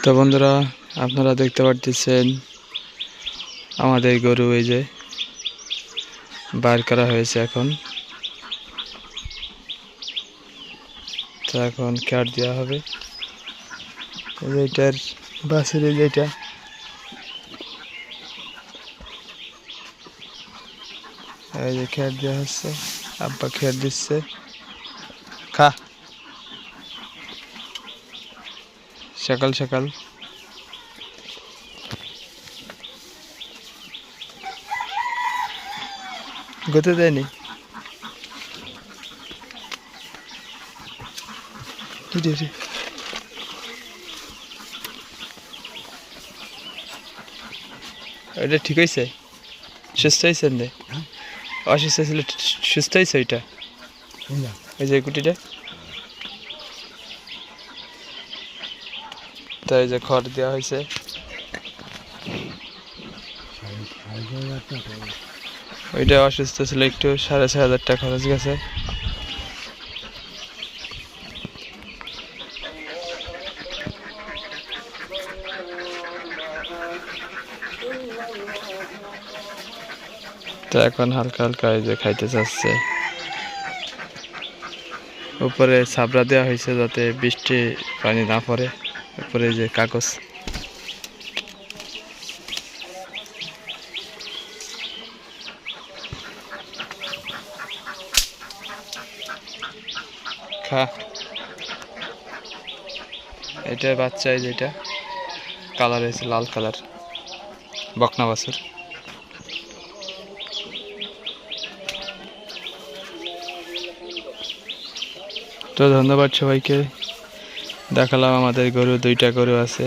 তো বন্ধুরা, আপনারা দেখতে পাচ্ছেন আমাদের গরু এই যে বার করা হয়েছে এখন। তো এখন কাট দেওয়া হবে। এটার বাসের যেটা এই যে খেট দেওয়া হচ্ছে, আব্বা খেট দিচ্ছে। খা সকাল সকাল গতে দেয়নি। এটা ঠিক হয়েছে? সুস্থ হয়েছে? অসুস্থ ছিল, সুস্থ হয়েছে ওইটা? এই যে গুটিটা, তাই যে খড় দেওয়া হয়েছে। ওইটা অসুস্থ ছিল একটু, 6,500 টাকা খরচ গেছে। তো এখন হালকা হালকা এই যে খাইতে চাচ্ছে। উপরে ছাবড়া দেওয়া হয়েছে যাতে বৃষ্টি পানি না পড়ে। উপরে যে কাগজ, খা এটা বাচ্চা, যেটা কালার হয়েছে লাল কালার, বকনা বাছুর। তো ধন্যবাদ সবাইকে। দেখালাম আমাদের গরু, 2টা গরু আছে।